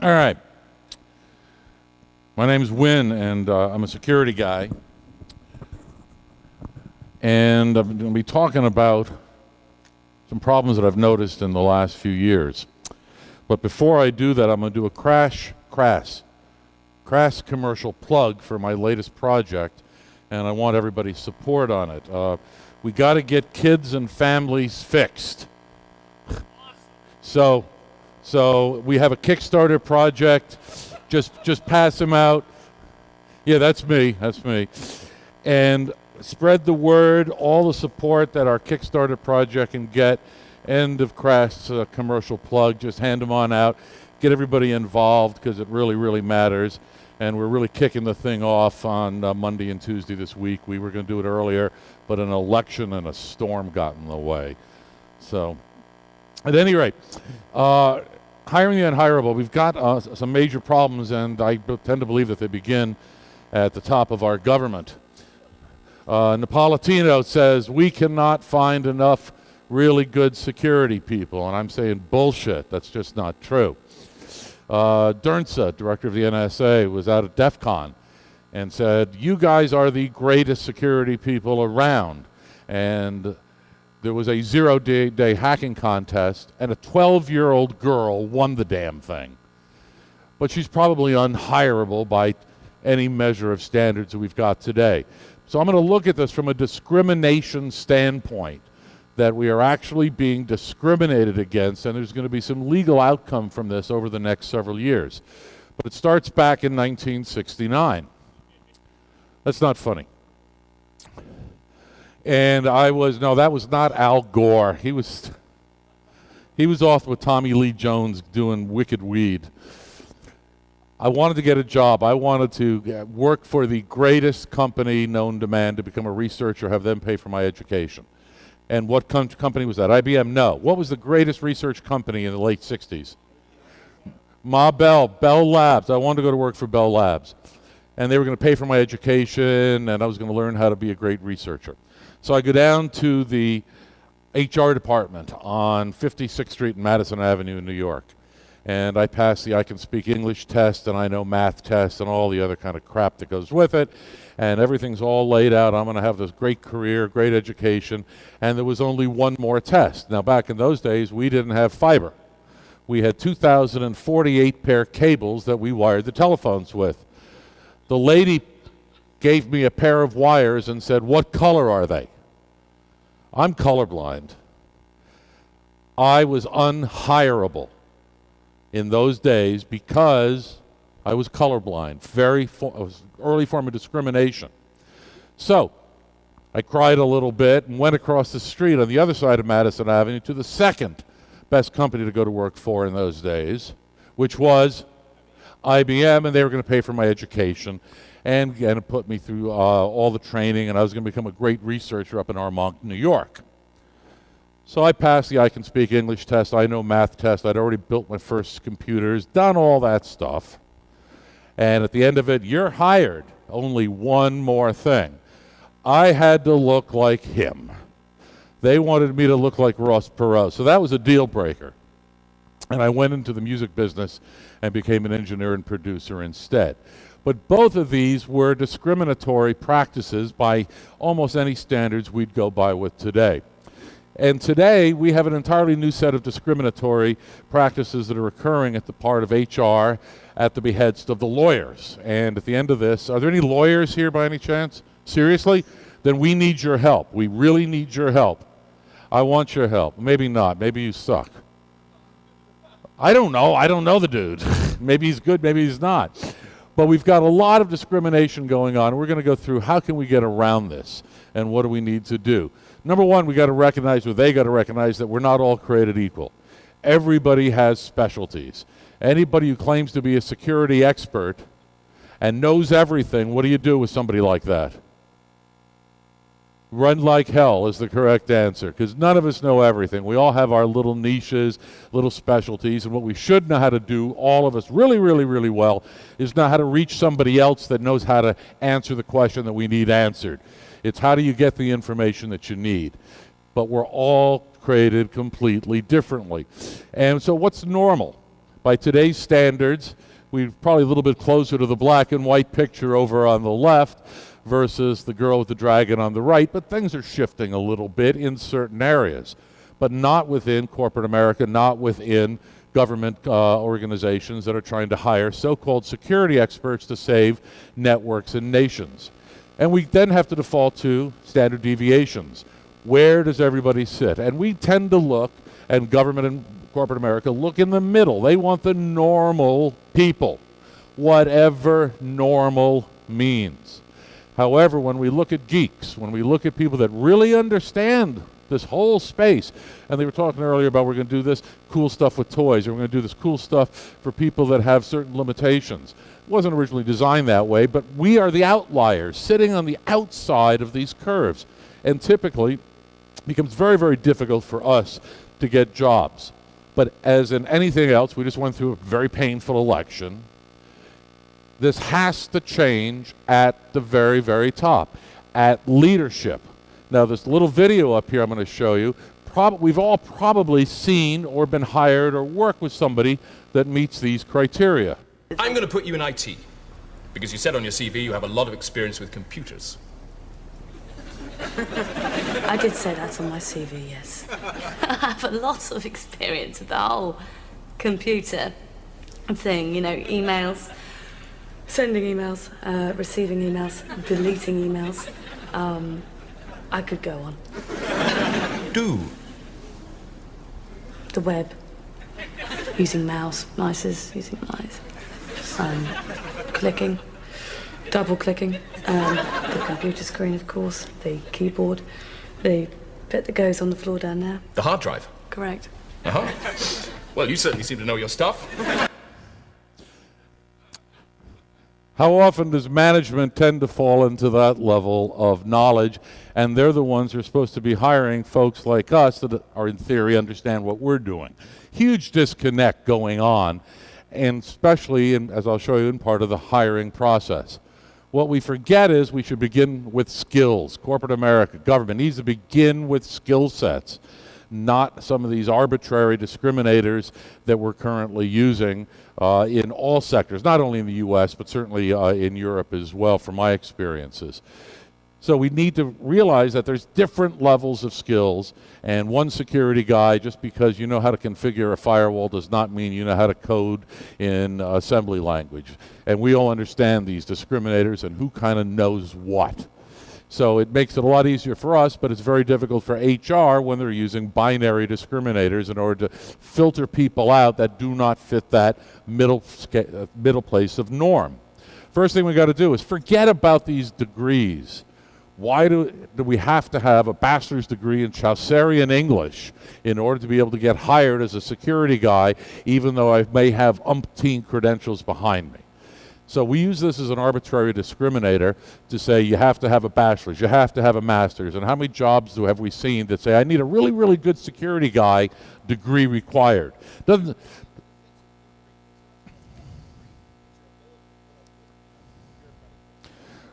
All right. My name's Win, and I'm a security guy. And I'm going to be talking about some problems that I've noticed in the last few years. But before I do that, I'm going to do a crass commercial plug for my latest project, and I want everybody's support on it. We got to get kids and families fixed. So we have a Kickstarter project. Just pass them out. Yeah, that's me. And spread the word, all the support that our Kickstarter project can get. End of crass commercial plug. Just hand them on out. Get everybody involved because it really, really matters. And we're really kicking the thing off on Monday and Tuesday this week. We were going to do it earlier, but an election and a storm got in the way. So, at any rate, hiring the Unhireable, we've got some major problems, and I tend to believe that they begin at the top of our government. Napolitano says, we cannot find enough really good security people, and I'm saying bullshit. That's just not true. Dernsa, director of the NSA, was out at DEF CON and said, you guys are the greatest security people around. And there was a zero-day hacking contest, and a 12-year-old girl won the damn thing. But she's probably unhireable by any measure of standards that we've got today. So I'm going to look at this from a discrimination standpoint, that we are actually being discriminated against, and there's going to be some legal outcome from this over the next several years. But it starts back in 1969. That's not funny. And that was not Al Gore. He was off with Tommy Lee Jones doing wicked weed. I wanted to get a job. I wanted to work for the greatest company known to man, to become a researcher, have them pay for my education. And what company was that? IBM? No. What was the greatest research company in the late 60s? Bell Labs. I wanted to go to work for Bell Labs. And they were going to pay for my education, and I was going to learn how to be a great researcher. So I go down to the HR department on 56th Street and Madison Avenue in New York. And I pass the I can speak English test, and I know math test, and all the other kind of crap that goes with it. And everything's all laid out. I'm going to have this great career, great education. And there was only one more test. Now, back in those days, we didn't have fiber. We had 2,048 pair cables that we wired the telephones with. The lady gave me a pair of wires and said, what color are they? I'm colorblind. I was unhireable in those days because I was colorblind. It was an early form of discrimination. So I cried a little bit and went across the street on the other side of Madison Avenue to the second best company to go to work for in those days, which was IBM, and they were going to pay for my education and put me through all the training, and I was going to become a great researcher up in Armonk, New York. So I passed the I can speak English test, I know math test. I'd already built my first computers, done all that stuff. And at the end of it, you're hired. Only one more thing. I had to look like him. They wanted me to look like Ross Perot, so that was a deal breaker. And I went into the music business and became an engineer and producer instead. But both of these were discriminatory practices by almost any standards we'd go by with today. And today, we have an entirely new set of discriminatory practices that are occurring at the part of HR at the behest of the lawyers. And at the end of this, are there any lawyers here by any chance? Seriously? Then we need your help. We really need your help. I want your help. Maybe not. Maybe you suck. I don't know. I don't know the dude. Maybe he's good, maybe he's not. But we've got a lot of discrimination going on. We're going to go through how can we get around this and what do we need to do. Number one, they got to recognize that we're not all created equal. Everybody has specialties. Anybody who claims to be a security expert and knows everything, what do you do with somebody like that? Run like hell is the correct answer, because none of us know everything. We all have our little niches, little specialties, and what we should know how to do, all of us really, really, really well, is know how to reach somebody else that knows how to answer the question that we need answered. It's how do you get the information that you need. But we're all created completely differently. And so what's normal? By today's standards, we're probably a little bit closer to the black and white picture over on the left versus the girl with the dragon on the right, but things are shifting a little bit in certain areas, but not within corporate America, not within government organizations that are trying to hire so-called security experts to save networks and nations. And we then have to default to standard deviations. Where does everybody sit? And we tend to look, and government and corporate America look in the middle. They want the normal people, whatever normal means. However, when we look at geeks, when we look at people that really understand this whole space, and they were talking earlier about we're going to do this cool stuff with toys, or we're going to do this cool stuff for people that have certain limitations. It wasn't originally designed that way, but we are the outliers sitting on the outside of these curves. And typically, it becomes very, very difficult for us to get jobs. But as in anything else, we just went through a very painful election. This has to change at the very, very top, at leadership. Now, this little video up here I'm going to show you, we've all probably seen or been hired or worked with somebody that meets these criteria. I'm going to put you in IT, because you said on your CV you have a lot of experience with computers. I did say that on my CV, yes. I have a lot of experience with the whole computer thing, you know, emails, sending emails, receiving emails, deleting emails. I could go on. Do. The web, using mices, using mice, clicking, double clicking, the computer screen, of course, the keyboard, the bit that goes on the floor down there. The hard drive? Correct. Uh-huh. Well, you certainly seem to know your stuff. How often does management tend to fall into that level of knowledge, and they're the ones who are supposed to be hiring folks like us that are, in theory, understand what we're doing? Huge disconnect going on, and especially, as I'll show you, in part of the hiring process. What we forget is we should begin with skills. Corporate America, government needs to begin with skill sets, not some of these arbitrary discriminators that we're currently using in all sectors, not only in the US, but certainly in Europe as well, from my experiences. So we need to realize that there's different levels of skills, and one security guy, just because you know how to configure a firewall does not mean you know how to code in assembly language. And we all understand these discriminators and who kind of knows what. So it makes it a lot easier for us, but it's very difficult for HR when they're using binary discriminators in order to filter people out that do not fit that middle place of norm. First thing we got to do is forget about these degrees. Why do we have to have a bachelor's degree in Chaucerian English in order to be able to get hired as a security guy, even though I may have umpteen credentials behind me? So we use this as an arbitrary discriminator to say you have to have a bachelor's, you have to have a master's. And how many jobs have we seen that say I need a really, really good security guy, degree required? Doesn't.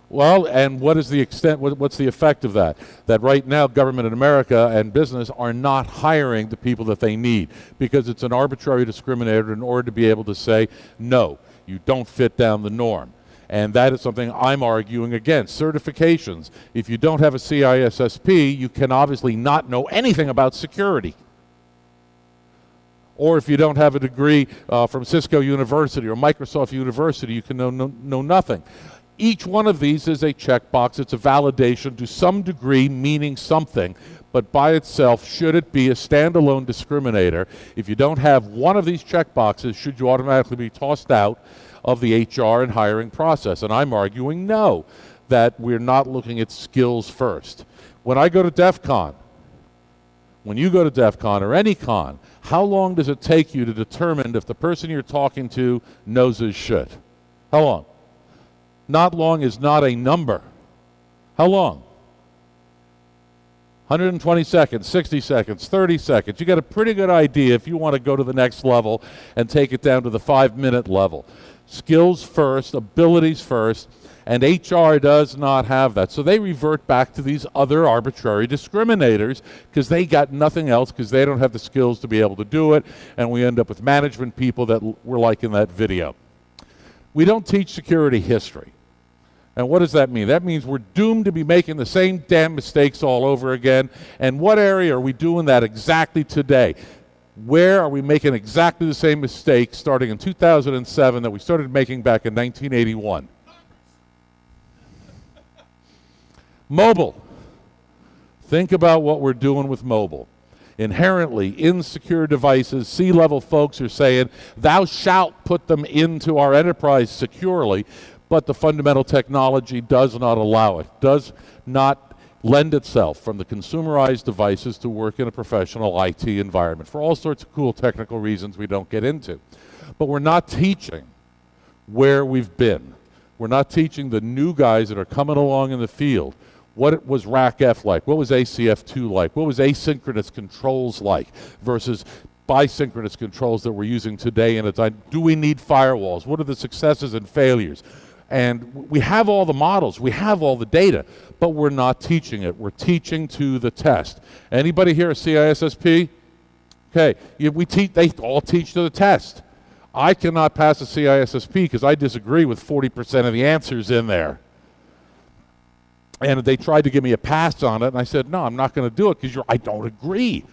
Well, and what is the extent, what's the effect of that? That right now government in America and business are not hiring the people that they need because it's an arbitrary discriminator in order to be able to say, no, you don't fit down the norm. And that is something I'm arguing against. Certifications. If you don't have a CISSP, you can obviously not know anything about security. Or if you don't have a degree from Cisco University or Microsoft University, you can know nothing. Each one of these is a checkbox. It's a validation to some degree, meaning something. But by itself, should it be a standalone discriminator? If you don't have one of these checkboxes, should you automatically be tossed out of the HR and hiring process? And I'm arguing no, that we're not looking at skills first. When I go to DEF CON, when you go to DEF CON or any con, how long does it take you to determine if the person you're talking to knows his shit? How long? Not long is not a number. How long? 120 seconds, 60 seconds, 30 seconds. You get a pretty good idea if you want to go to the next level and take it down to the 5-minute level. Skills first, abilities first, And HR does not have that. So they revert back to these other arbitrary discriminators because they got nothing else, because they don't have the skills to be able to do it. And we end up with management people that were like in that video. We don't teach security history. And what does that mean? That means we're doomed to be making the same damn mistakes all over again. And what area are we doing that exactly today? Where are we making exactly the same mistakes starting in 2007 that we started making back in 1981? Mobile. Think about what we're doing with mobile. Inherently insecure devices, C-level folks are saying, thou shalt put them into our enterprise securely, but the fundamental technology does not allow it, does not lend itself from the consumerized devices to work in a professional IT environment for all sorts of cool technical reasons we don't get into. But we're not teaching where we've been. We're not teaching the new guys that are coming along in the field. What was RACF like? What was ACF2 like? What was asynchronous controls like versus bisynchronous controls that we're using today in a time? Do we need firewalls? What are the successes and failures? And we have all the models, we have all the data, but we're not teaching it. We're teaching to the test. Anybody here a CISSP? Okay, they all teach to the test. I cannot pass a CISSP because I disagree with 40% of the answers in there. And they tried to give me a pass on it, and I said, no, I'm not going to do it because I don't agree.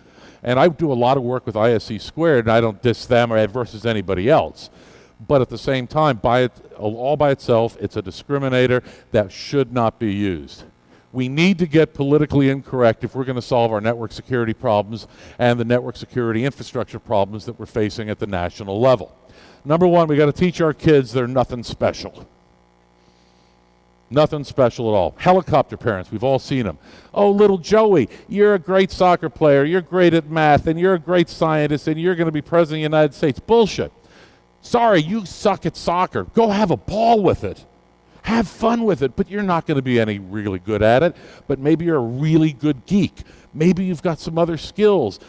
And I do a lot of work with ISC Squared, and I don't diss them or versus anybody else. But at the same time, all by itself, it's a discriminator that should not be used. We need to get politically incorrect if we're going to solve our network security problems and the network security infrastructure problems that we're facing at the national level. Number one, we got to teach our kids they're nothing special. Nothing special at all. Helicopter parents, we've all seen them. Oh, little Joey, you're a great soccer player, you're great at math, and you're a great scientist, and you're going to be president of the United States. Bullshit. Sorry, you suck at soccer. Go have a ball with it. Have fun with it, but you're not going to be any really good at it. But maybe you're a really good geek. Maybe you've got some other skills.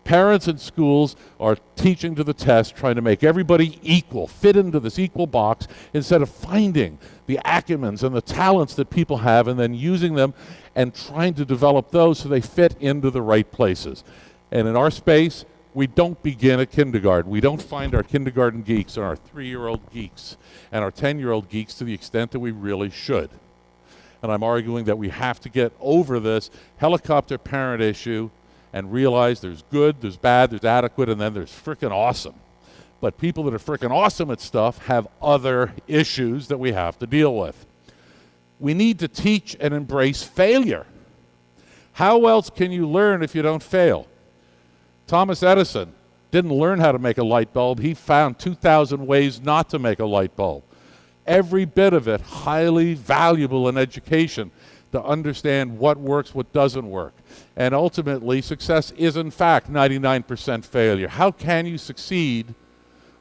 Parents and schools are teaching to the test, trying to make everybody equal, fit into this equal box, instead of finding the acumens and the talents that people have and then using them and trying to develop those so they fit into the right places. And in our space, we don't begin at kindergarten. We don't find our kindergarten geeks and our 3-year-old geeks and our 10-year-old geeks to the extent that we really should. And I'm arguing that we have to get over this helicopter parent issue and realize there's good, there's bad, there's adequate, and then there's frickin' awesome. But people that are frickin' awesome at stuff have other issues that we have to deal with. We need to teach and embrace failure. How else can you learn if you don't fail? Thomas Edison didn't learn how to make a light bulb. He found 2,000 ways not to make a light bulb. Every bit of it highly valuable in education to understand what works, what doesn't work. And ultimately, success is in fact 99% failure. How can you succeed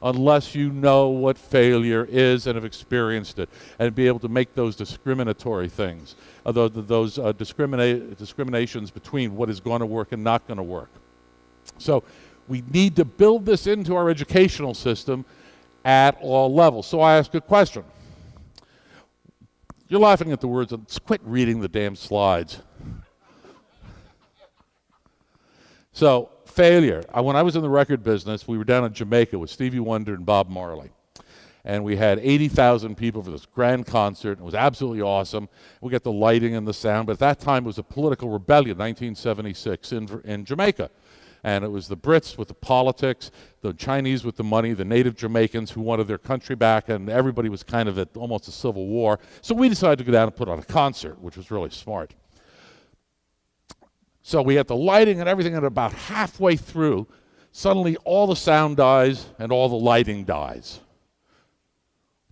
unless you know what failure is and have experienced it and be able to make those discriminatory things, those discriminations between what is going to work and not going to work. So we need to build this into our educational system at all levels. So I ask a question. You're laughing at the words. Let's quit reading the damn slides. So, failure. When I was in the record business, we were down in Jamaica with Stevie Wonder and Bob Marley. And we had 80,000 people for this grand concert. And it was absolutely awesome. We got the lighting and the sound. But at that time, it was a political rebellion, 1976, in Jamaica. And it was the Brits with the politics, the Chinese with the money, the native Jamaicans who wanted their country back, and everybody was kind of at almost a civil war. So we decided to go down and put on a concert, which was really smart. So we had the lighting and everything, and about halfway through, suddenly all the sound dies and all the lighting dies.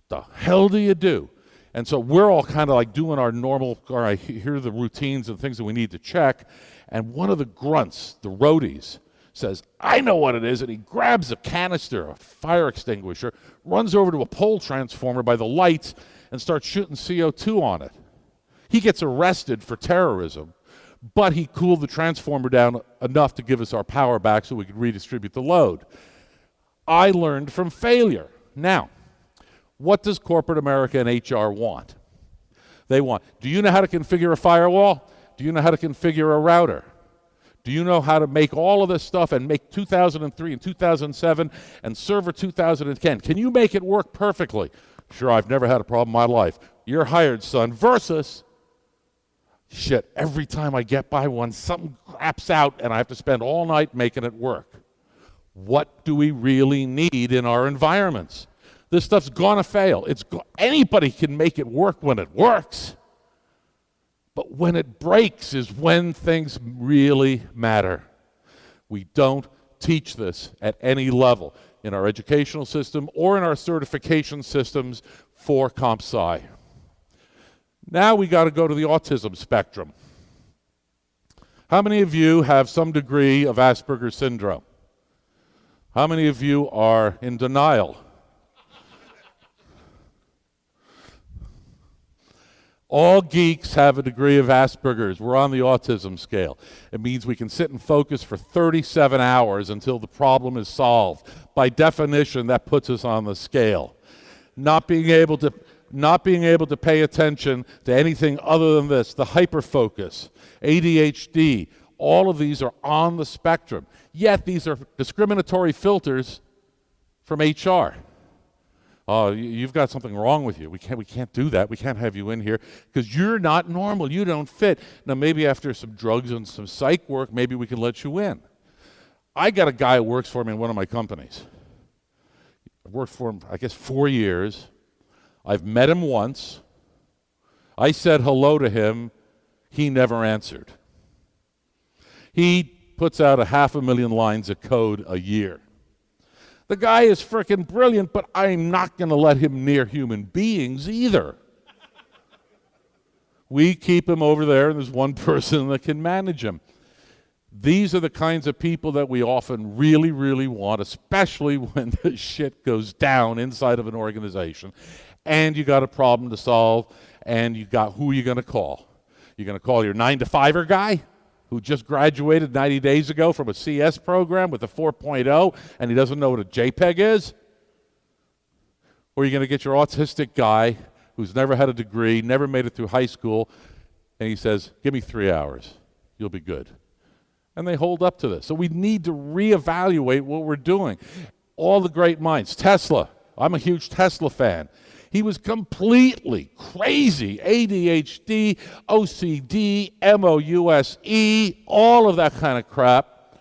What the hell do you do? And so we're all kind of like doing our normal, all right, here are the routines and things that we need to check. And one of the grunts, the roadies, says, I know what it is, and he grabs a canister, a fire extinguisher, runs over to a pole transformer by the lights, and starts shooting CO2 on it. He gets arrested for terrorism, but he cooled the transformer down enough to give us our power back so we could redistribute the load. I learned from failure. Now, what does corporate America and HR want? They want, do you know how to configure a firewall? Do you know how to configure a router? Do you know how to make all of this stuff and make 2003 and 2007 and Server 2010? Can you make it work perfectly? Sure, I've never had a problem in my life. You're hired, son. Versus, shit, every time I get by one, something craps out and I have to spend all night making it work. What do we really need in our environments? This stuff's gonna fail. Anybody can make it work when it works. But when it breaks is when things really matter. We don't teach this at any level in our educational system or in our certification systems for comp sci. Now we got to go to the autism spectrum. How many of you have some degree of Asperger's syndrome? How many of you are in denial? All geeks have a degree of Asperger's. We're on the autism scale. It means we can sit and focus for 37 hours until the problem is solved. By definition, that puts us on the scale. Not being able to pay attention to anything other than this, the hyperfocus, ADHD, all of these are on the spectrum. Yet these are discriminatory filters from HR. Oh, you've got something wrong with you. We can't do that. We can't have you in here because you're not normal. You don't fit. Now, maybe after some drugs and some psych work, maybe we can let you in. I got a guy who works for me in one of my companies. I've worked for him, I guess, 4 years. I've met him once. I said hello to him. He never answered. He puts out 500,000 lines of code a year. The guy is frickin' brilliant, but I'm not going to let him near human beings either. We keep him over there, and there's one person that can manage him. These are the kinds of people that we often really, really want, especially when the shit goes down inside of an organization, and you got a problem to solve, and you got who you're going to call. You're going to call your 9-to-5-er guy who just graduated 90 days ago from a CS program with a 4.0 and he doesn't know what a JPEG is? Or you're going to get your autistic guy who's never had a degree, never made it through high school, and he says, give me 3 hours, you'll be good. And they hold up to this. So we need to reevaluate what we're doing. All the great minds, Tesla, I'm a huge Tesla fan. He was completely crazy, ADHD, OCD, MOUSE, all of that kind of crap,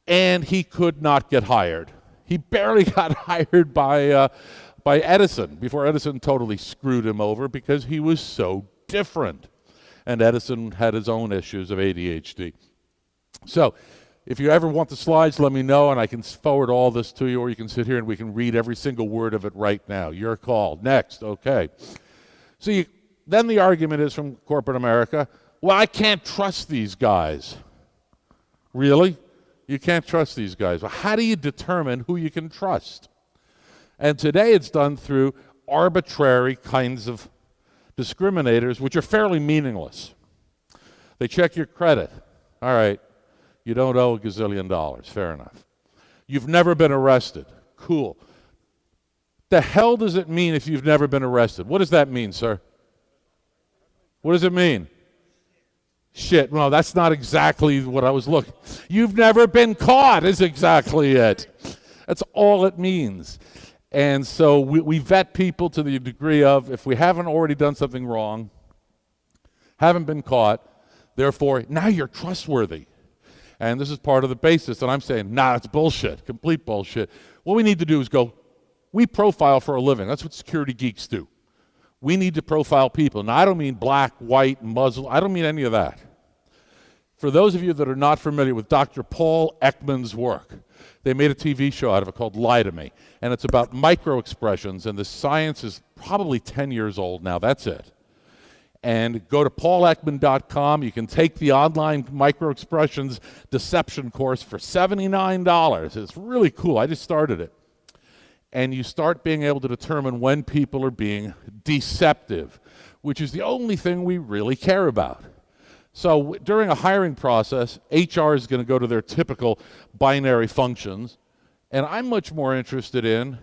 and he could not get hired. He barely got hired by Edison before Edison totally screwed him over because he was so different. And Edison had his own issues of ADHD. So, if you ever want the slides, let me know, and I can forward all this to you, or you can sit here and we can read every single word of it right now. Your call. Next. Okay. So then the argument is from corporate America, well, I can't trust these guys. Really? You can't trust these guys. Well, how do you determine who you can trust? And today it's done through arbitrary kinds of discriminators, which are fairly meaningless. They check your credit. All right. You don't owe $1 gazillion. Fair enough. You've never been arrested. Cool. The hell does it mean if you've never been arrested? What does that mean, sir? What does it mean? Shit. No, that's not exactly what I was looking. You've never been caught is exactly it. That's all it means. And so we vet people to the degree of if we haven't already done something wrong, haven't been caught, therefore now you're trustworthy. And this is part of the basis, and I'm saying, nah, it's bullshit, complete bullshit. What we need to do is we profile for a living. That's what security geeks do. We need to profile people. Now, I don't mean black, white, Muslim. I don't mean any of that. For those of you that are not familiar with Dr. Paul Ekman's work, they made a TV show out of it called Lie to Me, and it's about micro-expressions, and the science is probably 10 years old now. That's it. And go to paulekman.com. You can take the online micro-expressions deception course for $79. It's really cool. I just started it. And you start being able to determine when people are being deceptive, which is the only thing we really care about. So during a hiring process, HR is going to go to their typical binary functions, and I'm much more interested in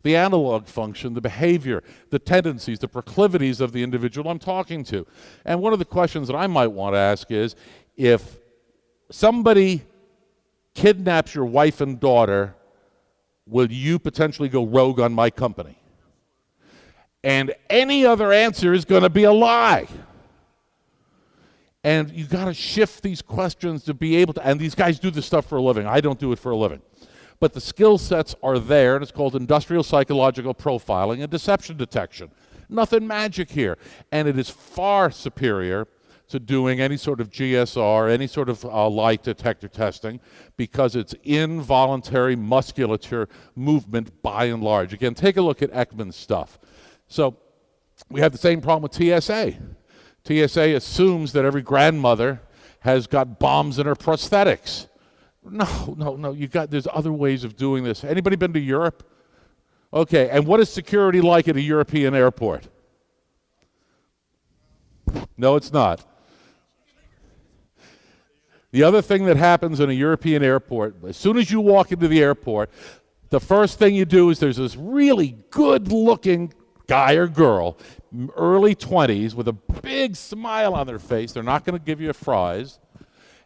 the analog function, the behavior, the tendencies, the proclivities of the individual I'm talking to. And one of the questions that I might want to ask is, if somebody kidnaps your wife and daughter, will you potentially go rogue on my company? And any other answer is going to be a lie. And you got to shift these questions to be able to, and these guys do this stuff for a living. I don't do it for a living. But the skill sets are there, and it's called industrial psychological profiling and deception detection. Nothing magic here. And it is far superior to doing any sort of GSR, any sort of lie detector testing, because it's involuntary musculature movement by and large. Again, take a look at Ekman's stuff. So we have the same problem with TSA. TSA assumes that every grandmother has got bombs in her prosthetics. No, there's other ways of doing this. Anybody been to Europe? Okay, and what is security like at a European airport? No, it's not. The other thing that happens in a European airport, as soon as you walk into the airport, the first thing you do is there's this really good-looking guy or girl, early 20s, with a big smile on their face. They're not going to give you a fries.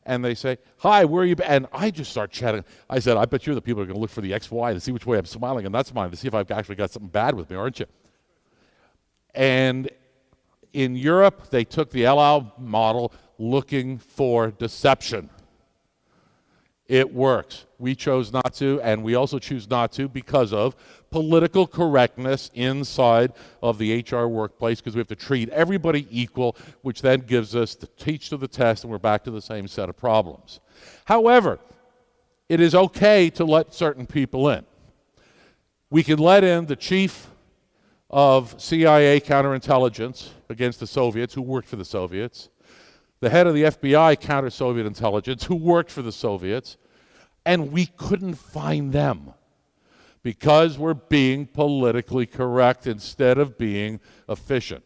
And they say, "Hi, where are you?" And I just start chatting. I said, "I bet you're the people who are going to look for the XY to see which way I'm smiling, and that's mine, to see if I've actually got something bad with me, aren't you?" And in Europe, they took the El Al model looking for deception. It works. We chose not to, and we also choose not to because of political correctness inside of the HR workplace, because we have to treat everybody equal, which then gives us the teach to the test, and we're back to the same set of problems. However, it is okay to let certain people in. We can let in the chief of CIA counterintelligence against the Soviets, who worked for the Soviets, the head of the FBI counter-Soviet intelligence, who worked for the Soviets, and we couldn't find them because we're being politically correct instead of being efficient.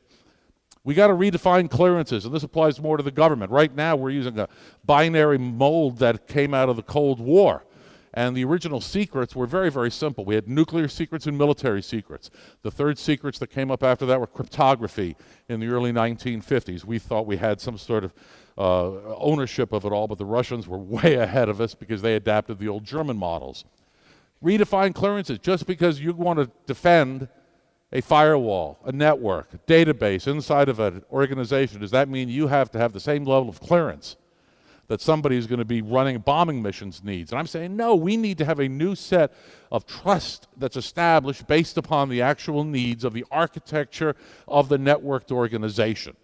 We got to redefine clearances, and this applies more to the government. Right now, we're using a binary mold that came out of the Cold War. And the original secrets were very, very simple. We had nuclear secrets and military secrets. The third secrets that came up after that were cryptography in the early 1950s. We thought we had some sort of ownership of it all, but the Russians were way ahead of us because they adapted the old German models. Redefine clearances. Just because you want to defend a firewall, a network, a database inside of an organization, does that mean you have to have the same level of clearance that somebody who's going to be running bombing missions needs? And I'm saying, no, we need to have a new set of trust that's established based upon the actual needs of the architecture of the networked organization.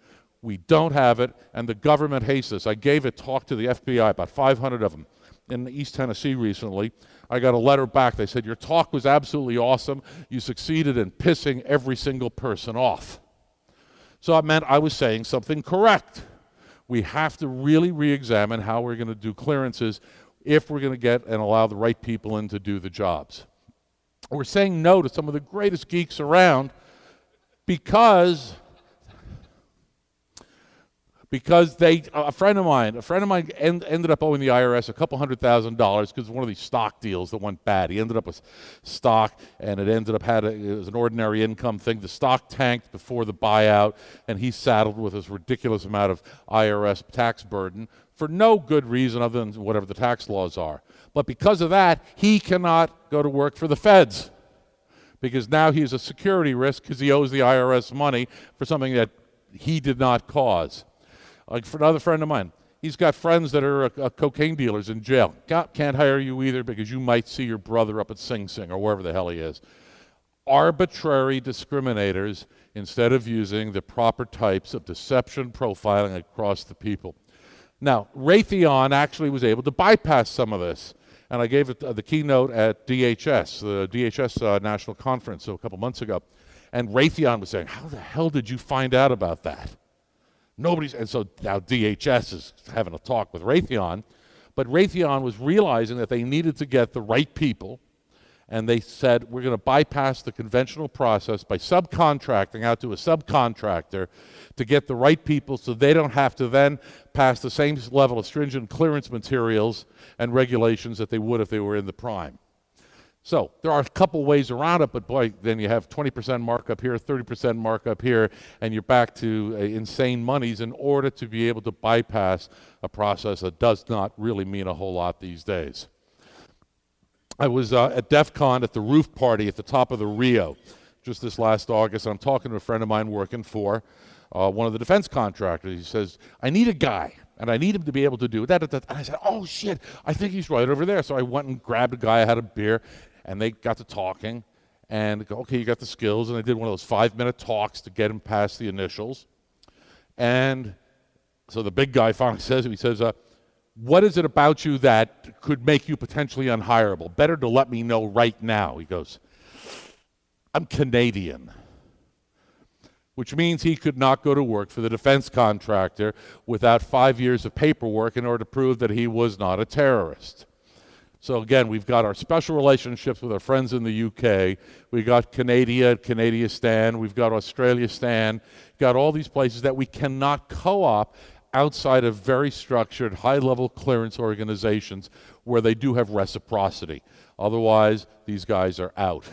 We don't have it, and the government hates this. I gave a talk to the FBI, about 500 of them, in East Tennessee recently. I got a letter back. They said, "Your talk was absolutely awesome. You succeeded in pissing every single person off." So it meant I was saying something correct. We have to really re-examine how we're going to do clearances if we're going to get and allow the right people in to do the jobs. We're saying no to some of the greatest geeks around because a friend of mine ended up owing the IRS a couple $100,000 because of one of these stock deals that went bad. He ended up with stock, and it ended up it was an ordinary income thing. The stock tanked before the buyout, and he's saddled with this ridiculous amount of IRS tax burden for no good reason other than whatever the tax laws are. But because of that, he cannot go to work for the feds because now he's a security risk because he owes the IRS money for something that he did not cause. Like for another friend of mine, he's got friends that are cocaine dealers in jail. Can't hire you either because you might see your brother up at Sing Sing or wherever the hell he is. Arbitrary discriminators instead of using the proper types of deception profiling across the people. Now, Raytheon actually was able to bypass some of this. And I gave it the keynote at DHS, the DHS National Conference a couple months ago. And Raytheon was saying, "How the hell did you find out about that?" And so now DHS is having a talk with Raytheon, but Raytheon was realizing that they needed to get the right people, and they said, we're going to bypass the conventional process by subcontracting out to a subcontractor to get the right people so they don't have to then pass the same level of stringent clearance materials and regulations that they would if they were in the prime. So there are a couple ways around it, but boy, then you have 20% markup here, 30% markup here, and you're back to insane monies in order to be able to bypass a process that does not really mean a whole lot these days. I was at DEF CON at the roof party at the top of the Rio just this last August. I'm talking to a friend of mine working for one of the defense contractors. He says, I need a guy, and I need him to be able to do that. And I said, oh, shit, I think he's right over there. So I went and grabbed a guy. I had a beer, and they got to talking. And they go, okay, you got the skills. And I did one of those 5-minute talks to get him past the initials. And so the big guy finally says, he says, what is it about you that could make you potentially unhireable? Better to let me know right now. He goes, I'm Canadian, which means he could not go to work for the defense contractor without 5 years of paperwork in order to prove that he was not a terrorist. So again, we've got our special relationships with our friends in the UK. We've got Canadianistan. We've got Australiastan. Got all these places that we cannot co-op outside of very structured, high-level clearance organizations where they do have reciprocity. Otherwise, these guys are out.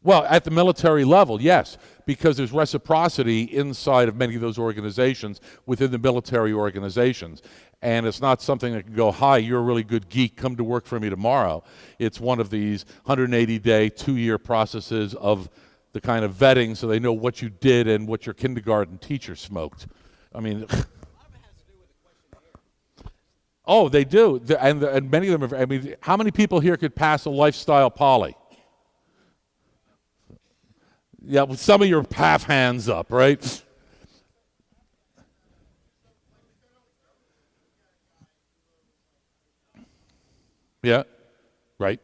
Well, at the military level, yes, because there's reciprocity inside of many of those organizations within the military organizations. And it's not something that can go, hi, you're a really good geek, come to work for me tomorrow. It's one of these 180-day, 2-year processes of the kind of vetting so they know what you did and what your kindergarten teacher smoked. I mean, oh, they do. And many of them are, I mean, how many people here could pass a lifestyle poly? Yeah, with some of your half hands up, right? Yeah, right.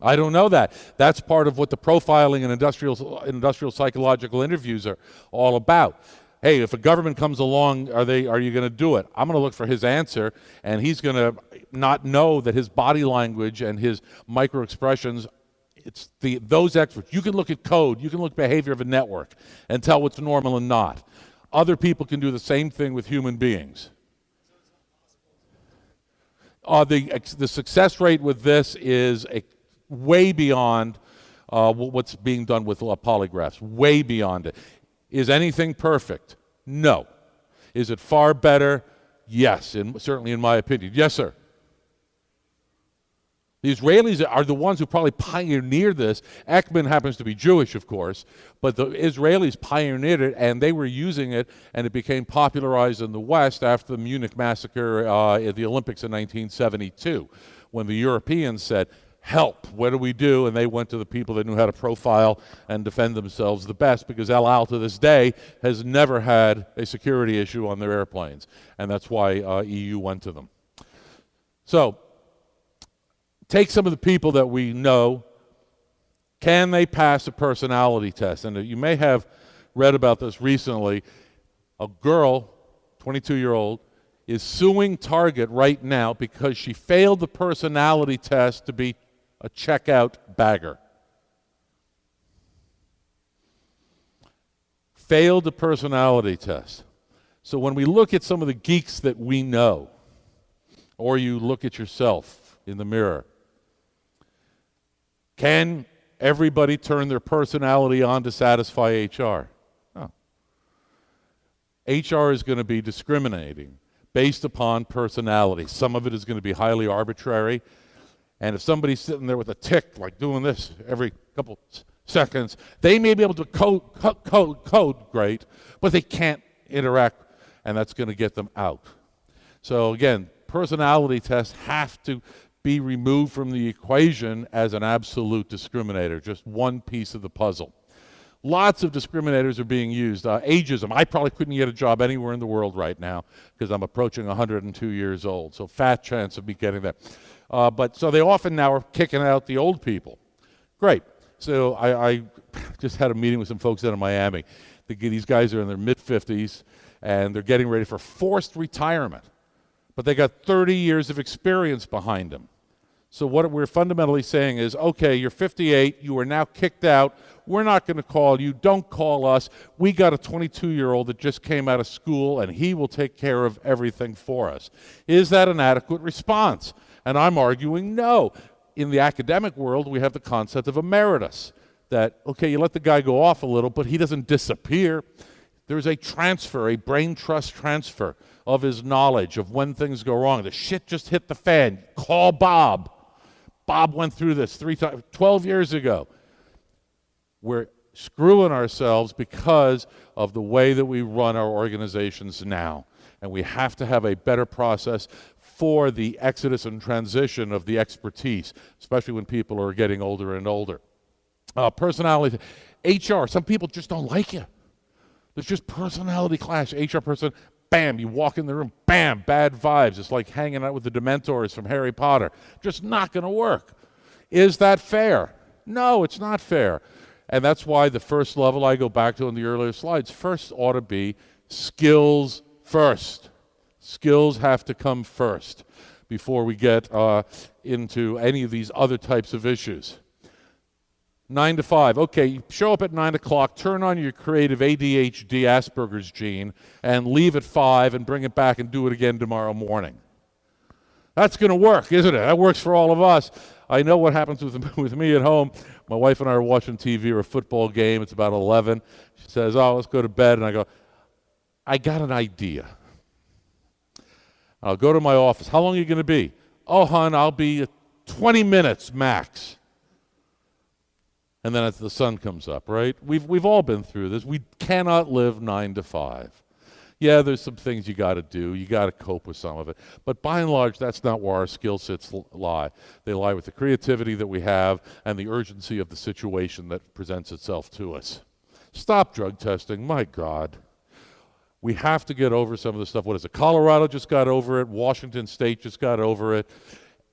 I don't know that. That's part of what the profiling and industrial psychological interviews are all about. Hey, if a government comes along, are you going to do it? I'm going to look for his answer, and he's going to not know that his body language and his micro expressions, it's those experts. You can look at code, you can look at behavior of a network and tell what's normal and not. Other people can do the same thing with human beings. The success rate with this is way beyond what's being done with polygraphs, way beyond it. Is anything perfect? No. Is it far better? Yes, certainly in my opinion. Yes, sir. The Israelis are the ones who probably pioneered this. Eklund happens to be Jewish, of course, but the Israelis pioneered it, and they were using it, and it became popularized in the West after the Munich massacre at the Olympics in 1972, when the Europeans said, help, what do we do? And they went to the people that knew how to profile and defend themselves the best, because El Al to this day has never had a security issue on their airplanes, and that's why EU went to them. So, take some of the people that we know. Can they pass a personality test? And you may have read about this recently. A girl, 22-year-old, is suing Target right now because she failed the personality test to be a checkout bagger. Failed the personality test. So when we look at some of the geeks that we know, or you look at yourself in the mirror, can everybody turn their personality on to satisfy HR? No. HR is going to be discriminating based upon personality. Some of it is going to be highly arbitrary. And if somebody's sitting there with a tick, like doing this every couple seconds, they may be able to code great, but they can't interact, and that's going to get them out. So again, personality tests have to be removed from the equation as an absolute discriminator, just one piece of the puzzle. Lots of discriminators are being used. Ageism, I probably couldn't get a job anywhere in the world right now because I'm approaching 102 years old, so fat chance of me getting that. But so they often now are kicking out the old people. Great. So I just had a meeting with some folks out of Miami. These guys are in their mid-50s, and they're getting ready for forced retirement. But they got 30 years of experience behind them. So what we're fundamentally saying is, okay, you're 58, you are now kicked out, We're not going to call you. Don't call us. We got a 22-year-old that just came out of school, and he will take care of everything for us. Is that an adequate response? And I'm arguing no. In the academic world, we have the concept of emeritus, that, okay, you let the guy go off a little, but he doesn't disappear. There's a transfer, a brain trust transfer of his knowledge of when things go wrong. The shit just hit the fan. Call Bob. Bob went through this 12 years ago. We're screwing ourselves because of the way that we run our organizations now. And we have to have a better process for the exodus and transition of the expertise, especially when people are getting older and older. Personality, HR, some people just don't like you. There's just personality clash. HR person, bam, you walk in the room, bam, bad vibes. It's like hanging out with the Dementors from Harry Potter. Just not going to work. Is that fair? No, it's not fair. And that's why the first level I go back to in the earlier slides, first ought to be skills first. Skills have to come first before we get into any of these other types of issues. 9 to 5. Okay, you show up at 9 o'clock, turn on your creative ADHD Asperger's gene, and leave at 5 and bring it back and do it again tomorrow morning. That's going to work, isn't it? That works for all of us. I know what happens with me at home. My wife and I are watching TV or a football game. It's about 11. She says, oh, let's go to bed. And I go, I got an idea. I'll go to my office. How long are you going to be? Oh, hon, I'll be 20 minutes max. And then as the sun comes up, right? We've all been through this. We cannot live 9 to 5. Yeah, there's some things you got to do. You got to cope with some of it. But by and large, that's not where our skill sets lie. They lie with the creativity that we have and the urgency of the situation that presents itself to us. Stop drug testing. My God. We have to get over some of the stuff. What is it? Colorado just got over it. Washington State just got over it.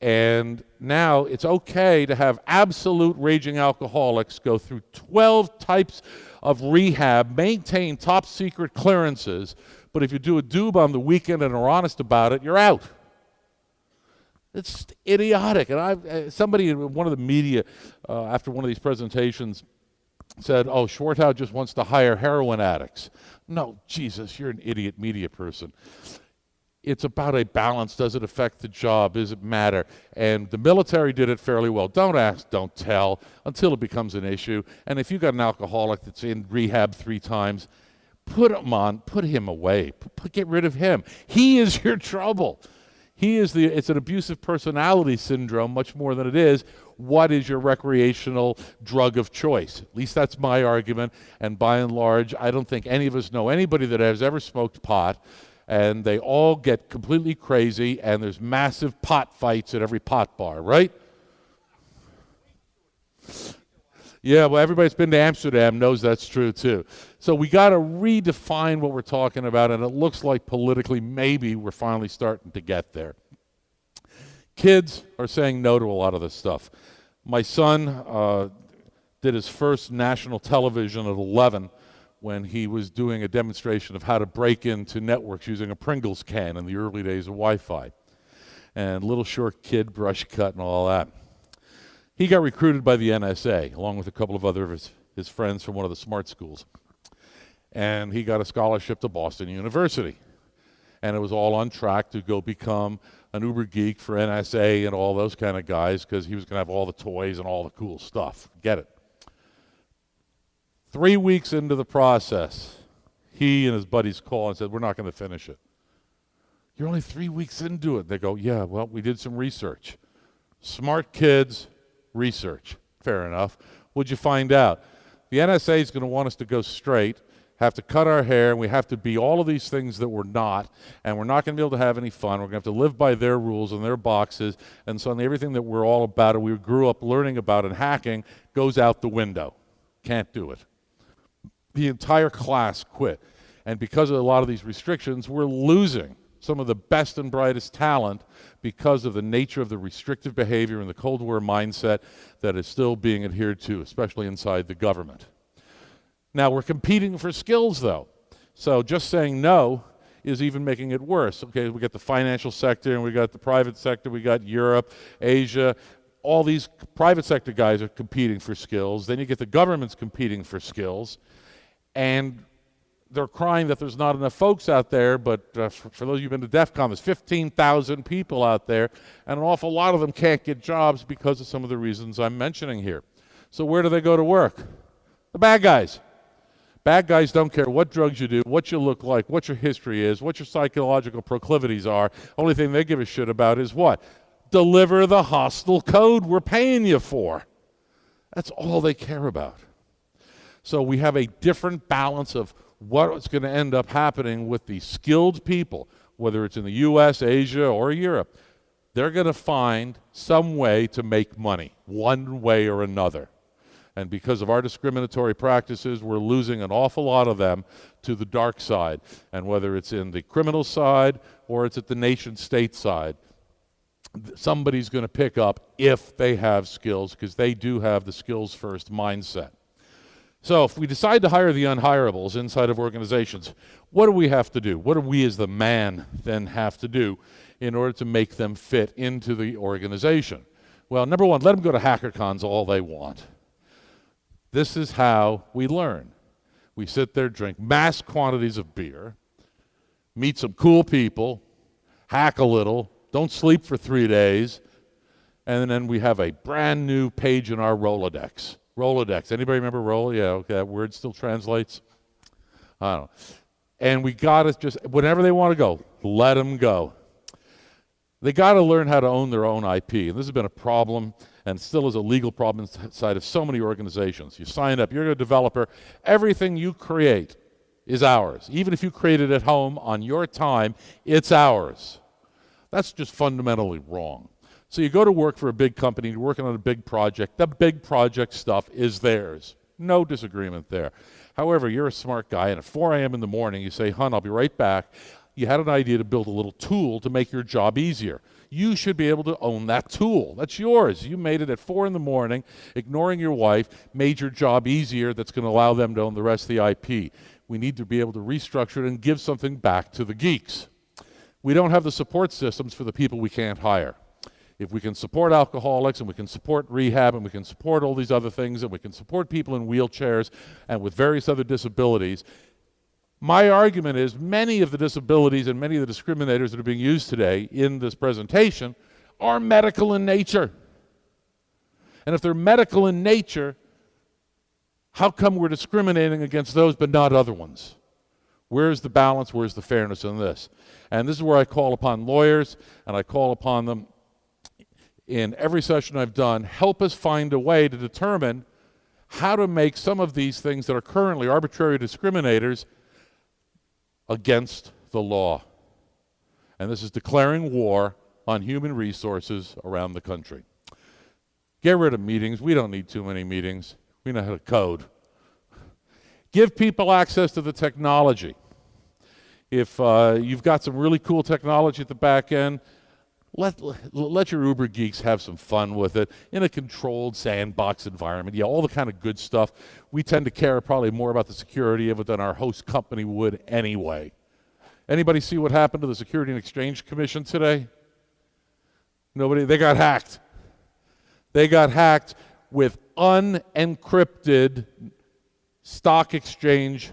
And now it's okay to have absolute raging alcoholics go through 12 types of rehab, maintain top secret clearances, but if you do a doob on the weekend and are honest about it, you're out. It's idiotic. And somebody in one of the media, after one of these presentations, said, oh, Schwartau just wants to hire heroin addicts. No, Jesus, you're an idiot media person. It's about a balance. Does it affect the job? Does it matter? And the military did it fairly well. Don't ask, don't tell, until it becomes an issue. And if you've got an alcoholic that's in rehab 3 times, put him away. Get rid of him. He is your trouble. It's an abusive personality syndrome much more than it is, what is your recreational drug of choice? At least that's my argument. And by and large, I don't think any of us know anybody that has ever smoked pot. And they all get completely crazy, and there's massive pot fights at every pot bar, right? Yeah, well, everybody that's been to Amsterdam knows that's true, too. So we got to redefine what we're talking about, and it looks like politically maybe we're finally starting to get there. Kids are saying no to a lot of this stuff. My son did his first national television at 11 when he was doing a demonstration of how to break into networks using a Pringles can in the early days of Wi-Fi. And little short kid, brush cut and all that. He got recruited by the NSA, along with a couple of other of his friends from one of the smart schools. And he got a scholarship to Boston University. And it was all on track to go become an uber geek for NSA and all those kind of guys, because he was going to have all the toys and all the cool stuff. Get it? 3 weeks into the process, he and his buddies called and said, we're not going to finish it. You're only 3 weeks into it. They go, yeah, well, we did some research. Smart kids, research. Fair enough. What'd you find out? The NSA is going to want us to go straight, have to cut our hair, and we have to be all of these things that we're not, and we're not going to be able to have any fun. We're going to have to live by their rules and their boxes, and suddenly everything that we're all about and we grew up learning about and hacking goes out the window. Can't do it. The entire class quit. And because of a lot of these restrictions, we're losing some of the best and brightest talent because of the nature of the restrictive behavior and the Cold War mindset that is still being adhered to, especially inside the government. Now, we're competing for skills, though. So just saying no is even making it worse. Okay, we got the financial sector, and we got the private sector, we got Europe, Asia, all these private sector guys are competing for skills. Then you get the governments competing for skills. And they're crying that there's not enough folks out there, but for those of you who've been to DEF CON, there's 15,000 people out there, and an awful lot of them can't get jobs because of some of the reasons I'm mentioning here. So where do they go to work? The bad guys. Bad guys don't care what drugs you do, what you look like, what your history is, what your psychological proclivities are. Only thing they give a shit about is what? Deliver the hostile code we're paying you for. That's all they care about. So we have a different balance of what's going to end up happening with the skilled people, whether it's in the US, Asia, or Europe. They're going to find some way to make money, one way or another. And because of our discriminatory practices, we're losing an awful lot of them to the dark side. And whether it's in the criminal side or it's at the nation-state side, somebody's going to pick up if they have skills, because they do have the skills-first mindset. So if we decide to hire the unhirables inside of organizations, what do we have to do? What do we as the man then have to do in order to make them fit into the organization? Well, number one, let them go to HackerCons all they want. This is how we learn. We sit there, drink mass quantities of beer, meet some cool people, hack a little, don't sleep for 3 days, and then we have a brand new page in our Rolodex. Rolodex. Anybody remember Rolodex? Yeah, okay, that word still translates. I don't know. And we got to just, whenever they want to go, let them go. They got to learn how to own their own IP. And this has been a problem and still is a legal problem inside of so many organizations. You sign up, you're a developer, everything you create is ours. Even if you create it at home on your time, it's ours. That's just fundamentally wrong. So you go to work for a big company, you're working on a big project, the big project stuff is theirs. No disagreement there. However, you're a smart guy, and at 4 a.m. in the morning, you say, "Hun, I'll be right back." You had an idea to build a little tool to make your job easier. You should be able to own that tool. That's yours. You made it at 4 in the morning, ignoring your wife, made your job easier. That's going to allow them to own the rest of the IP. We need to be able to restructure it and give something back to the geeks. We don't have the support systems for the people we can't hire. If we can support alcoholics, and we can support rehab, and we can support all these other things, and we can support people in wheelchairs and with various other disabilities, my argument is many of the disabilities and many of the discriminators that are being used today in this presentation are medical in nature. And if they're medical in nature, how come we're discriminating against those but not other ones? Where's the balance? Where's the fairness in this? And this is where I call upon lawyers, and I call upon them in every session I've done, help us find a way to determine how to make some of these things that are currently arbitrary discriminators against the law. And this is declaring war on human resources around the country. Get rid of meetings. We don't need too many meetings. We know how to code. Give people access to the technology. If you've got some really cool technology at the back end, let your Uber geeks have some fun with it in a controlled sandbox environment. Yeah, all the kind of good stuff. We tend to care probably more about the security of it than our host company would anyway. Anybody see what happened to the Security and Exchange Commission today? Nobody? They got hacked. They got hacked with unencrypted stock exchange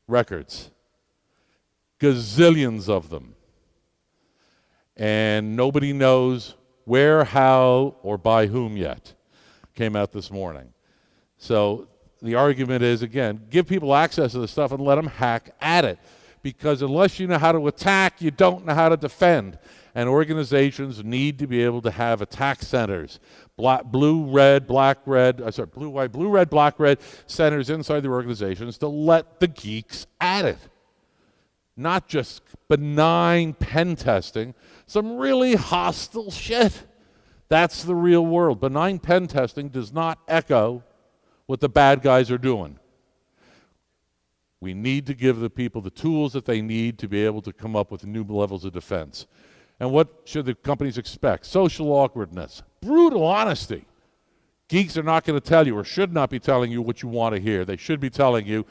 records. Gazillions of them. And nobody knows where, how, or by whom yet. Came out this morning. So the argument is, again, give people access to the stuff and let them hack at it. Because unless you know how to attack, you don't know how to defend. And organizations need to be able to have attack centers. Blue, red, black, red black, red centers inside their organizations to let the geeks at it. Not just benign pen testing, some really hostile shit. That's the real world. Benign pen testing does not echo what the bad guys are doing. We need to give the people the tools that they need to be able to come up with new levels of defense. And what should the companies expect? Social awkwardness, brutal honesty. Geeks are not going to tell you, or should not be telling you, what you want to hear. They should be telling you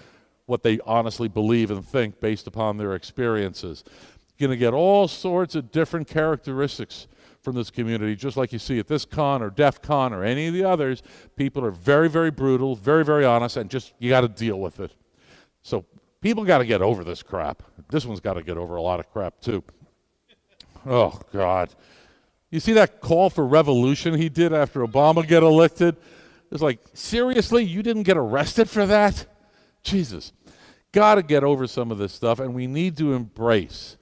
what they honestly believe and think based upon their experiences. You're going to get all sorts of different characteristics from this community, just like you see at this con or DEF CON or any of the others. People are very, very brutal, very, very honest, and just, you got to deal with it. So people got to get over this crap. This one's got to get over a lot of crap, too. Oh, God. You see that call for revolution he did after Obama got elected? It's like, seriously? You didn't get arrested for that? Jesus. Got to get over some of this stuff, and we need to embrace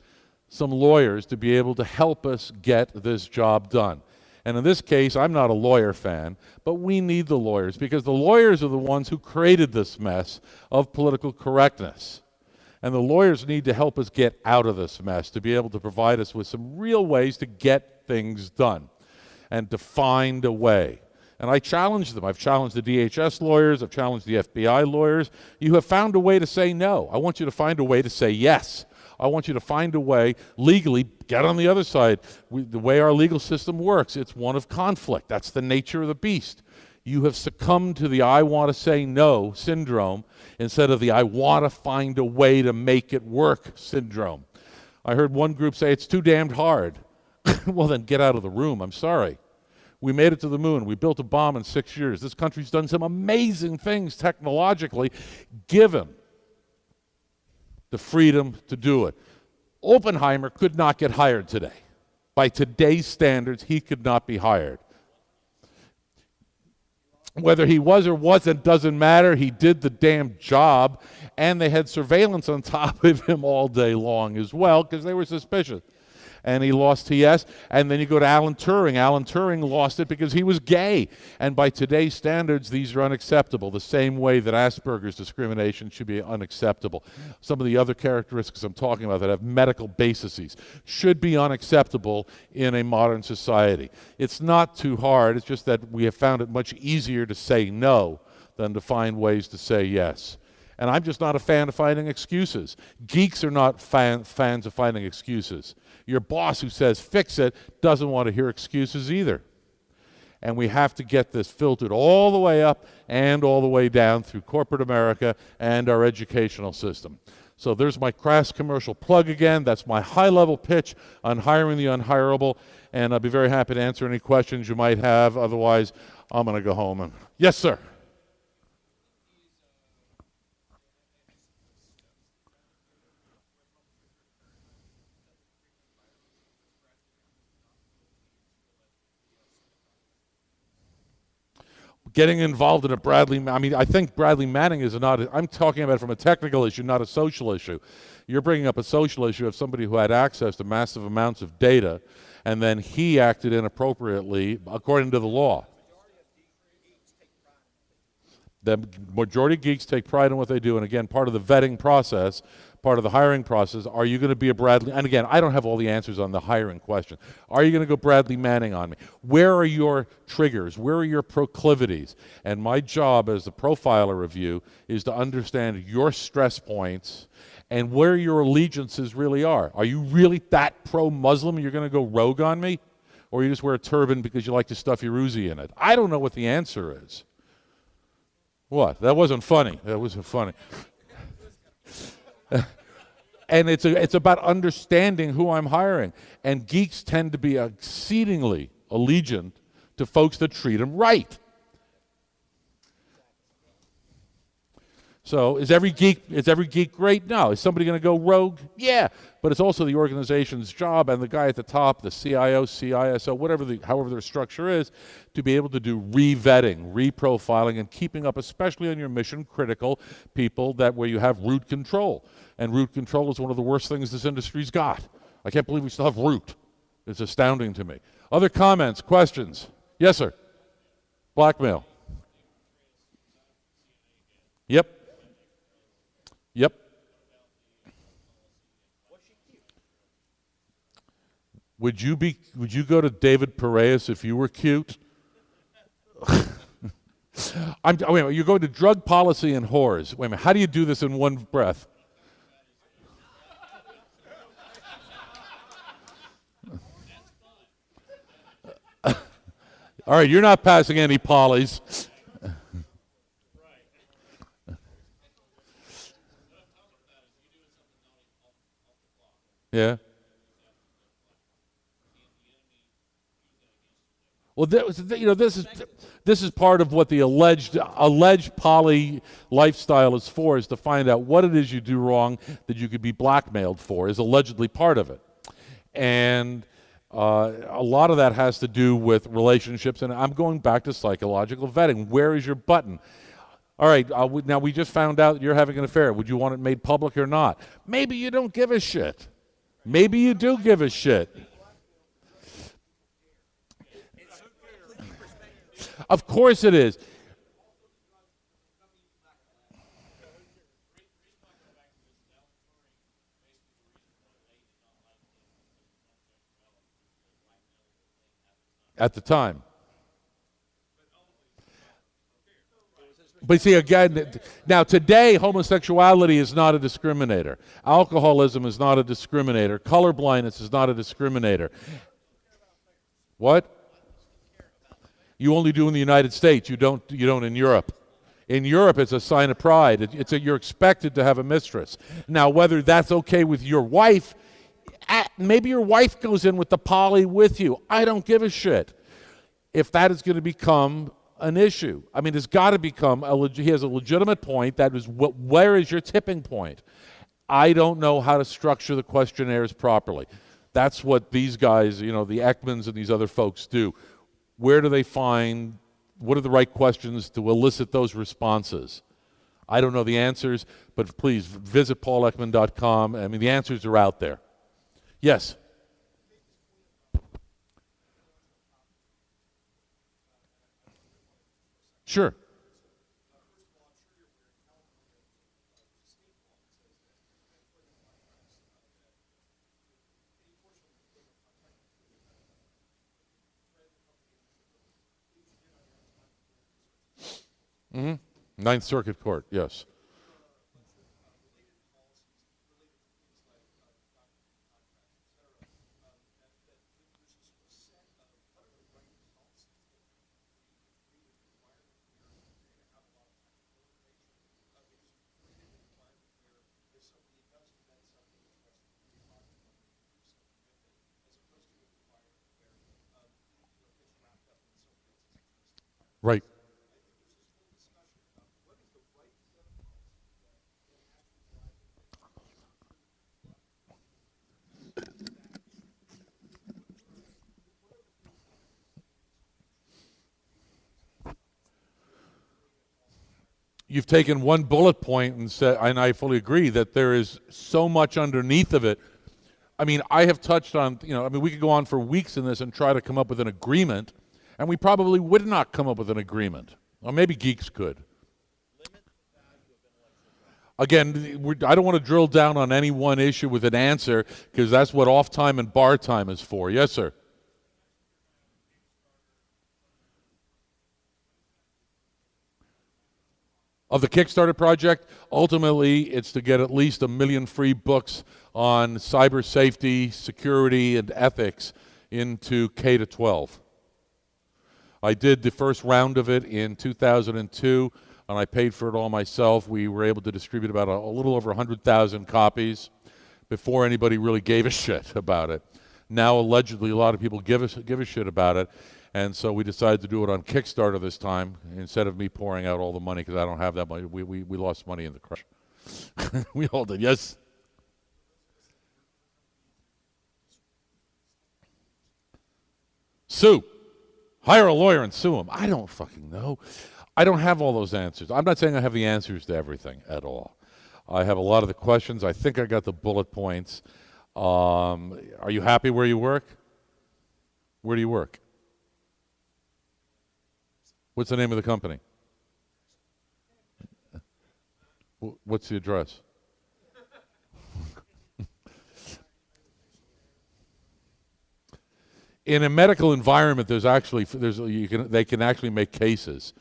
some lawyers to be able to help us get this job done. And in this case, I'm not a lawyer fan, but we need the lawyers, because the lawyers are the ones who created this mess of political correctness. And the lawyers need to help us get out of this mess, to be able to provide us with some real ways to get things done and to find a way. And I challenge them. I've challenged the DHS lawyers. I've challenged the FBI lawyers. You have found a way to say no. I want you to find a way to say yes. I want you to find a way, legally, get on the other side. The way our legal system works, it's one of conflict. That's the nature of the beast. You have succumbed to the I want to say no syndrome instead of the I want to find a way to make it work syndrome. I heard one group say it's too damned hard. Well, then get out of the room. I'm sorry. We made it to the moon. We built a bomb in 6 years. This country's done some amazing things technologically, given the freedom to do it. Oppenheimer could not get hired today. By today's standards, he could not be hired. Whether he was or wasn't doesn't matter. He did the damn job, and they had surveillance on top of him all day long as well because they were suspicious. And he lost TS. And then you go to Alan Turing. Alan Turing lost it because he was gay. And by today's standards, these are unacceptable, the same way that Asperger's discrimination should be unacceptable. Some of the other characteristics I'm talking about that have medical bases should be unacceptable in a modern society. It's not too hard. It's just that we have found it much easier to say no than to find ways to say yes. And I'm just not a fan of finding excuses. Geeks are not fans of finding excuses. Your boss who says fix it doesn't want to hear excuses either. And we have to get this filtered all the way up and all the way down through corporate America and our educational system. So there's my crass commercial plug again. That's my high-level pitch on hiring the unhireable. And I'll be very happy to answer any questions you might have. Otherwise, I'm going to go home. And yes, sir. Getting involved in I think Bradley Manning is not, I'm talking about it from a technical issue, not a social issue. You're bringing up a social issue of somebody who had access to massive amounts of data, and then he acted inappropriately according to the law. The majority of geeks take pride in what they do, and again, part of the vetting process, part of the hiring process, are you going to be a Bradley, and again, I don't have all the answers on the hiring question. Are you going to go Bradley Manning on me? Where are your triggers? Where are your proclivities? And my job as the profiler review is to understand your stress points and where your allegiances really are. Are you really that pro-Muslim you're going to go rogue on me? Or you just wear a turban because you like to stuff your Uzi in it? I don't know what the answer is. What? That wasn't funny. That wasn't funny. And it's about understanding who I'm hiring. And geeks tend to be exceedingly allegiant to folks that treat them right. So is every geek great? No. Is somebody going to go rogue? Yeah. But it's also the organization's job and the guy at the top, the CIO, CISO, however their structure is, to be able to do re-vetting, re-profiling, and keeping up, especially on your mission-critical people where you have root control. And root control is one of the worst things this industry's got. I can't believe we still have root. It's astounding to me. Other comments, questions? Yes, sir. Blackmail. Yep. Yep. Would you go to David Pereus if you were cute? Wait a minute, you're going to drug policy and whores. Wait a minute, how do you do this in one breath? All right, you're not passing any polys. Yeah. Well, this is part of what the alleged poly lifestyle is for, is to find out what it is you do wrong that you could be blackmailed for, is allegedly part of it. And a lot of that has to do with relationships, and I'm going back to psychological vetting. Where is your button? All right, now we just found out that you're having an affair. Would you want it made public or not? Maybe you don't give a shit. Maybe you do give a shit. Of course it is. At the time. But see, again, now today, homosexuality is not a discriminator. Alcoholism is not a discriminator. Colorblindness is not a discriminator. What? You only do in the United States. You don't in Europe. In Europe, it's a sign of pride. You're expected to have a mistress. Now, whether that's okay with your wife, maybe your wife goes in with the poly with you. I don't give a shit. If that is going to become an issue, I mean, it's got to become he has a legitimate point. That is, where is your tipping point? I don't know how to structure the questionnaires properly. That's what these guys, the Ekmans and these other folks do. Where do they find, what are the right questions to elicit those responses? I don't know the answers, but please visit paulekman.com. I mean, the answers are out there. Yes? Sure. Mm-hmm. Ninth Circuit Court, yes. Right. You've taken one bullet point and said, and I fully agree, that there is so much underneath of it. I mean, I have touched on, we could go on for weeks in this and try to come up with an agreement, and we probably would not come up with an agreement. Or maybe geeks could. Again, I don't want to drill down on any one issue with an answer, because that's what off time and bar time is for. Yes, sir. Of the Kickstarter project, ultimately it's to get at least 1 million free books on cyber safety, security, and ethics into K-12. I did the first round of it in 2002, and I paid for it all myself. We were able to distribute about a little over 100,000 copies before anybody really gave a shit about it. Now, allegedly, a lot of people give a shit about it. And so we decided to do it on Kickstarter this time instead of me pouring out all the money, because I don't have that money. We lost money in the crush. We all did, yes? Sue. Hire a lawyer and sue him. I don't fucking know. I don't have all those answers. I'm not saying I have the answers to everything at all. I have a lot of the questions. I think I got the bullet points. Are you happy where you work? Where do you work? What's the name of the company? What's the address? In a medical environment, they can actually make cases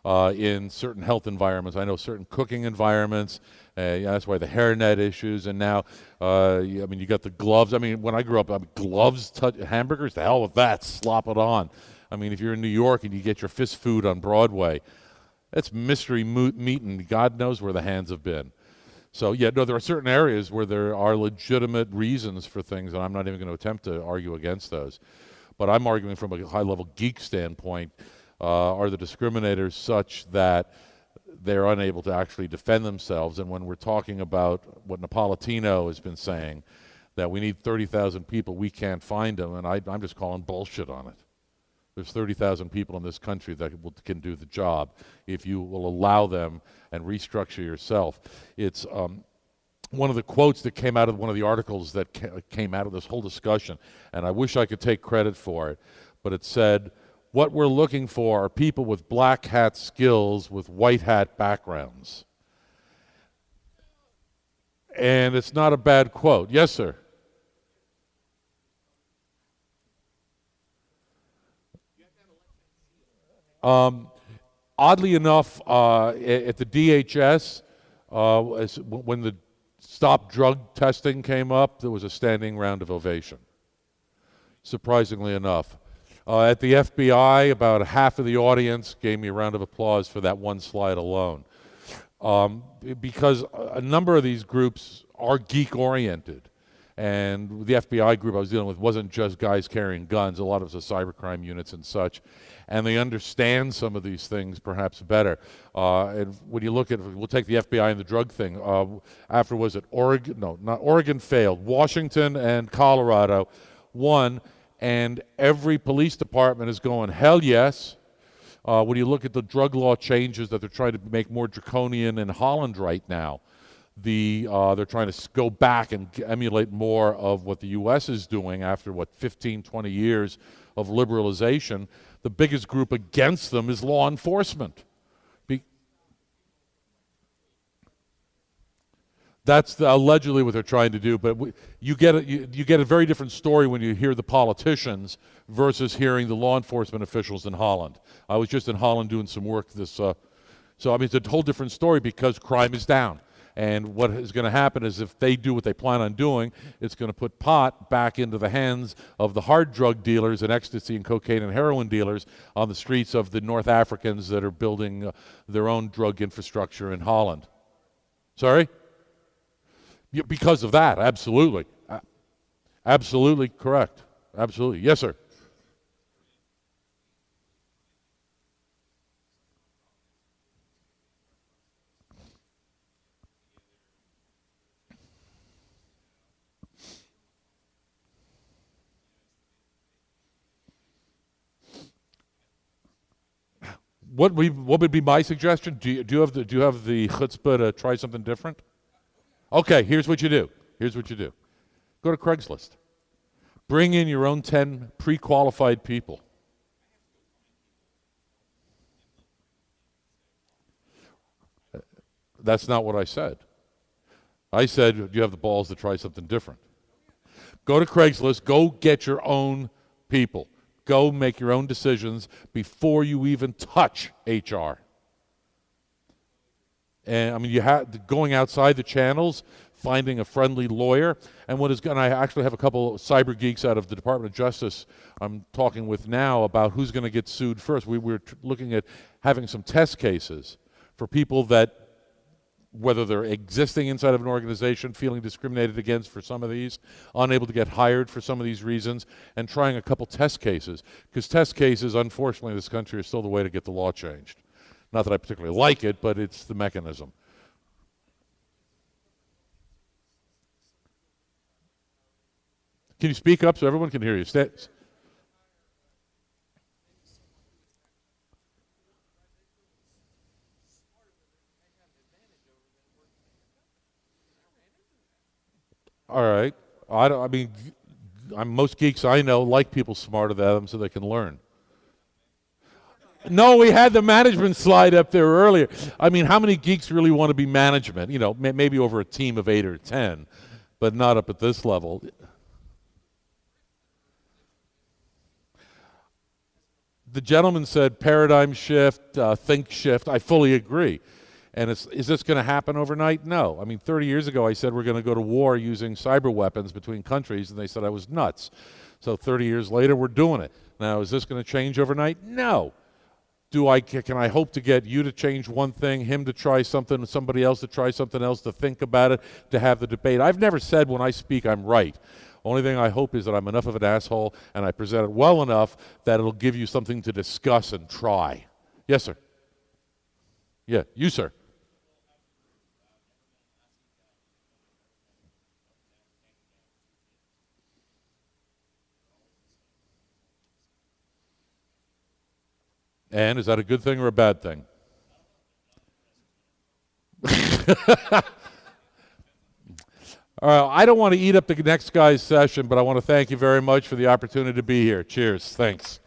in certain health environments. I know certain cooking environments. That's why the hairnet issues, and now, you got the gloves. I mean, when I grew up, gloves touch hamburgers. The hell with that. Slop it on. I mean, if you're in New York and you get your fist food on Broadway, that's mystery meat, and God knows where the hands have been. So, there are certain areas where there are legitimate reasons for things, and I'm not even going to attempt to argue against those. but I'm arguing from a high-level geek standpoint. Are the discriminators such that they're unable to actually defend themselves? And when we're talking about what Napolitano has been saying, that we need 30,000 people, we can't find them, and I'm just calling bullshit on it. There's 30,000 people in this country that can do the job if you will allow them and restructure yourself. It's one of the quotes that came out of one of the articles that came out of this whole discussion, and I wish I could take credit for it, but it said, what we're looking for are people with black hat skills with white hat backgrounds. And it's not a bad quote. Yes, sir. Oddly enough, at the DHS, when the stop drug testing came up, there was a standing round of ovation, surprisingly enough. At the FBI, about half of the audience gave me a round of applause for that one slide alone. Because a number of these groups are geek-oriented. And the FBI group I was dealing with wasn't just guys carrying guns. A lot of us are cybercrime units and such. And they understand some of these things perhaps better. And when you look at, we'll take the FBI and the drug thing. After, was it Oregon? No, not Oregon failed. Washington and Colorado won. And every police department is going, hell yes. When you look at the drug law changes that they're trying to make more draconian in Holland right now, they're trying to go back and emulate more of what the U.S. is doing after, 15, 20 years of liberalization. The biggest group against them is law enforcement. That's allegedly what they're trying to do, but you get a very different story when you hear the politicians versus hearing the law enforcement officials in Holland. I was just in Holland doing some work so I mean, it's a whole different story because crime is down. And what is going to happen is if they do what they plan on doing, it's going to put pot back into the hands of the hard drug dealers and ecstasy and cocaine and heroin dealers on the streets of the North Africans that are building their own drug infrastructure in Holland. Sorry? Because of that, absolutely. Absolutely correct. Absolutely. Yes, sir. What would be my suggestion? Do you have the chutzpah to try something different? Okay, here's what you do. Go to Craigslist. Bring in your own 10 pre-qualified people. That's not what I said. I said, do you have the balls to try something different? Go to Craigslist. Go get your own people. Go make your own decisions before you even touch HR. And I mean, you have going outside the channels, finding a friendly lawyer, and I actually have a couple of cyber geeks out of the Department of Justice I'm talking with now about who's going to get sued first. We're looking at having some test cases for people that, whether they're existing inside of an organization, feeling discriminated against for some of these, unable to get hired for some of these reasons, and trying a couple test cases. Because test cases, unfortunately, in this country are still the way to get the law changed. Not that I particularly like it, but it's the mechanism. Can you speak up so everyone can hear you? All right. Most geeks I know like people smarter than them so they can learn. No, we had the management slide up there earlier. I mean, how many geeks really want to be management? You know, maybe over a team of 8 or 10, but not up at this level. The gentleman said paradigm shift, think shift. I fully agree. And is this going to happen overnight? No. I mean, 30 years ago I said we're going to go to war using cyber weapons between countries, and they said I was nuts. So 30 years later, we're doing it. Now, is this going to change overnight? No. Can I hope to get you to change one thing, him to try something, somebody else to try something else, to think about it, to have the debate? I've never said when I speak I'm right. Only thing I hope is that I'm enough of an asshole and I present it well enough that it'll give you something to discuss and try. Yes, sir. Yeah, you, sir. And is that a good thing or a bad thing? I don't want to eat up the next guy's session, but I want to thank you very much for the opportunity to be here. Cheers. Thanks.